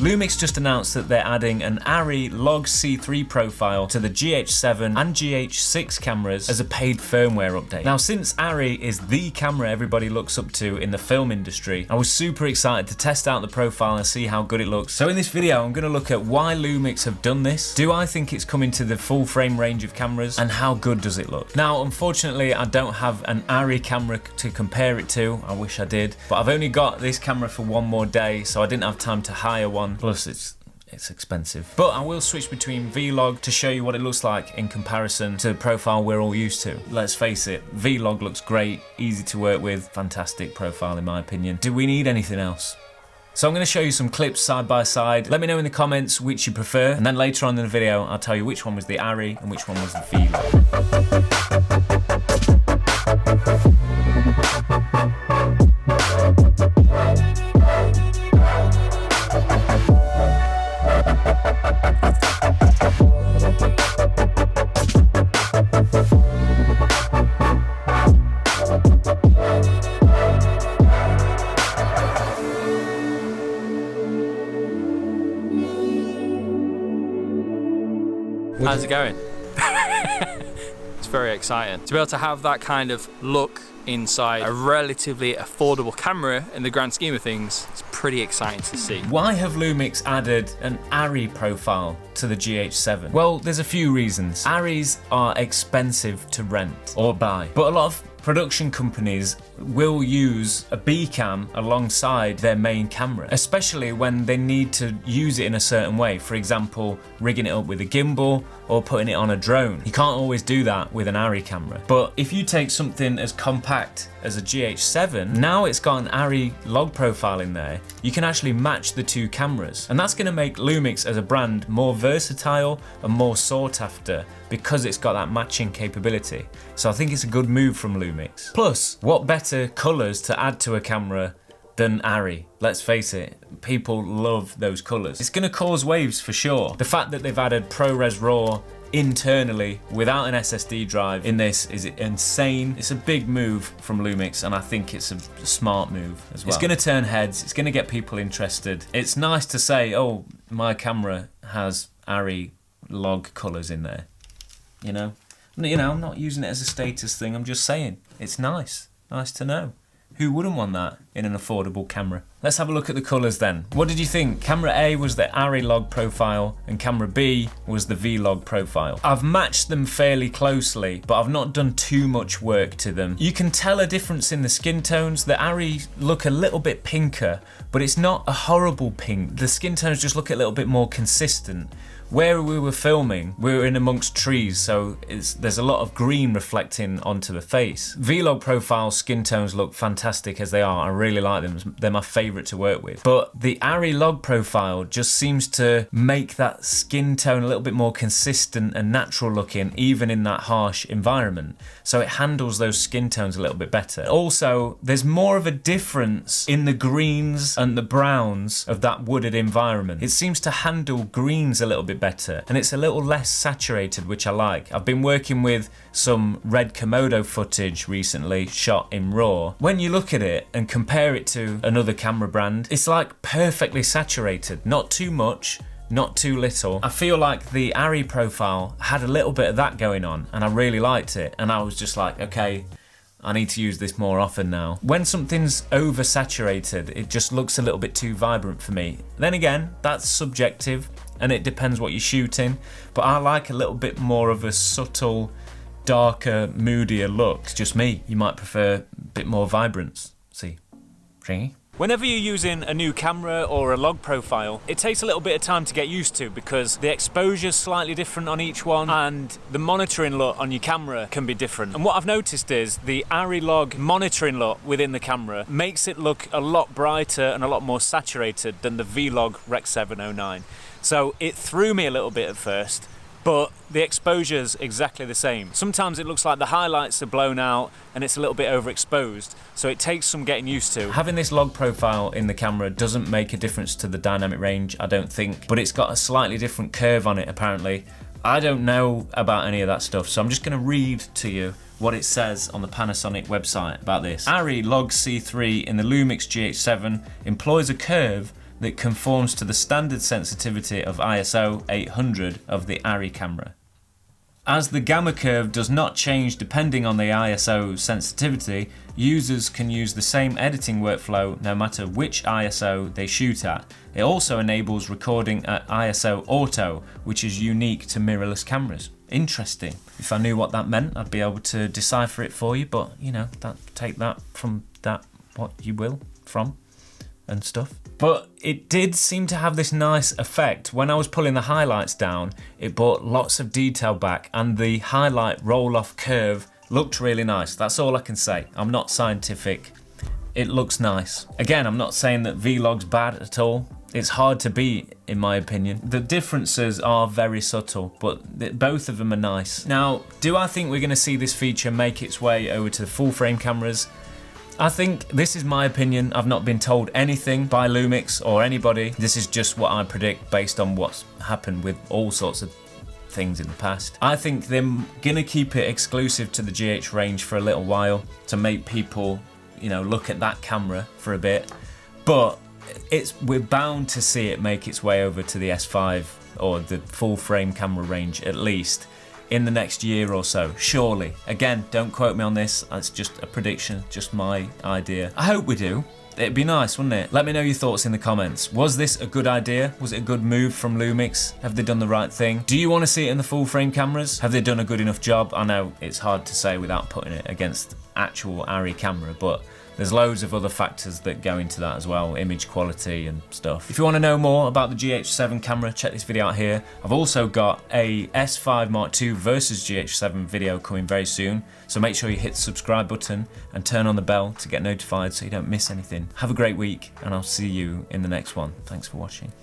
Lumix just announced that they're adding an Arri LOG C3 profile to the GH7 and GH6 cameras as a paid firmware update. Now, since Arri is the camera everybody looks up to in the film industry, I was super excited to test out the profile and see how good it looks. So in this video, I'm going to look at why Lumix have done this. Do I think it's coming to the full frame range of cameras, and how good does it look? Now, unfortunately, I don't have an Arri camera to compare it to. I wish I did, but I've only got this camera for one more day, so I didn't have time to hire one. Plus, it's expensive. But I will switch between Vlog to show you what it looks like in comparison to the profile we're all used to. Let's face it, Vlog looks great, easy to work with, fantastic profile in my opinion. Do we need anything else? So I'm going to show you some clips side by side. Let me know in the comments which you prefer, and then later on in the video I'll tell you which one was the Arri and which one was the Vlog. How's it going? It's very exciting. To be able to have that kind of look inside a relatively affordable camera in the grand scheme of things, it's pretty exciting to see. Why have Lumix added an Arri profile to the GH7? Well, there's a few reasons. Arris are expensive to rent or buy, but a lot of production companies will use a B cam alongside their main camera, especially when they need to use it in a certain way. For example, rigging it up with a gimbal or putting it on a drone. You can't always do that with an Arri camera. But if you take something as compact as a GH7, now it's got an Arri log profile in there, you can actually match the two cameras. And that's gonna make Lumix as a brand more versatile and more sought after because it's got that matching capability. So I think it's a good move from Lumix. Plus, what better colors to add to a camera than Arri? Let's face it, people love those colors. It's gonna cause waves for sure. The fact that they've added ProRes RAW internally without an SSD drive in this is insane. It's a big move from Lumix, and I think it's a smart move as well. It's gonna turn heads, it's gonna get people interested. It's nice to say, oh, my camera has Arri log colors in there. You know, I'm not using it as a status thing, I'm just saying, it's nice to know. Who wouldn't want that in an affordable camera? Let's have a look at the colours then. What did you think? Camera A was the Arri log profile and camera B was the Vlog profile. I've matched them fairly closely, but I've not done too much work to them. You can tell a difference in the skin tones. The Arri look a little bit pinker, but it's not a horrible pink. The skin tones just look a little bit more consistent. Where we were filming, we were in amongst trees, so there's a lot of green reflecting onto the face. Vlog profile skin tones look fantastic as they are. I really like them. They're my favourite to work with. But the Arri log profile just seems to make that skin tone a little bit more consistent and natural looking, even in that harsh environment. So it handles those skin tones a little bit better. Also, there's more of a difference in the greens and the browns of that wooded environment. It seems to handle greens a little bit better, and it's a little less saturated, which I like. I've been working with some red Komodo footage recently shot in RAW. When you look at it and compare it to another camera brand, it's like perfectly saturated, not too much, not too little. I feel like the Arri profile had a little bit of that going on, and I really liked it, and I was just like, okay, I need to use this more often now. When something's oversaturated, it just looks a little bit too vibrant for me. Then again, that's subjective, and it depends what you're shooting, but I like a little bit more of a subtle, darker, moodier look. It's just me. You might prefer a bit more vibrance. See? Ringy? Whenever you're using a new camera or a log profile, it takes a little bit of time to get used to because the exposure's slightly different on each one and the monitoring LUT on your camera can be different. And what I've noticed is the Arri log monitoring LUT within the camera makes it look a lot brighter and a lot more saturated than the Vlog Rec 709. So it threw me a little bit at first, but the exposure's exactly the same. Sometimes it looks like the highlights are blown out and it's a little bit overexposed, so it takes some getting used to. Having this log profile in the camera doesn't make a difference to the dynamic range, I don't think, but it's got a slightly different curve on it apparently. I don't know about any of that stuff, so I'm just gonna read to you what it says on the Panasonic website about this. Arri LOG C3 in the Lumix GH7 employs a curve that conforms to the standard sensitivity of ISO 800 of the Arri camera. As the gamma curve does not change depending on the ISO sensitivity, users can use the same editing workflow no matter which ISO they shoot at. It also enables recording at ISO auto, which is unique to mirrorless cameras. Interesting. If I knew what that meant, I'd be able to decipher it for you, but you know, take that from that what you will from and stuff. But it did seem to have this nice effect. When I was pulling the highlights down, it brought lots of detail back, and the highlight roll-off curve looked really nice. That's all I can say. I'm not scientific. It looks nice. Again, I'm not saying that Vlog's bad at all. It's hard to be, in my opinion. The differences are very subtle, but both of them are nice. Now, do I think we're going to see this feature make its way over to the full-frame cameras? I think this is my opinion. I've not been told anything by Lumix or anybody. This is just what I predict based on what's happened with all sorts of things in the past. I think they're gonna keep it exclusive to the GH range for a little while to make people, you know, look at that camera for a bit. But we're bound to see it make its way over to the S5 or the full frame camera range at least in the next year or so, surely. Again, don't quote me on this, it's just a prediction, just my idea. I hope we do. It'd be nice, wouldn't it? Let me know your thoughts in the comments. Was this a good idea? Was it a good move from Lumix? Have they done the right thing? Do you want to see it in the full frame cameras? Have they done a good enough job? I know it's hard to say without putting it against actual Arri camera, but there's loads of other factors that go into that as well, image quality and stuff. If you want to know more about the GH7 camera, check this video out here. I've also got a S5 Mark II versus GH7 video coming very soon, so make sure you hit the subscribe button and turn on the bell to get notified so you don't miss anything. Have a great week, and I'll see you in the next one. Thanks for watching.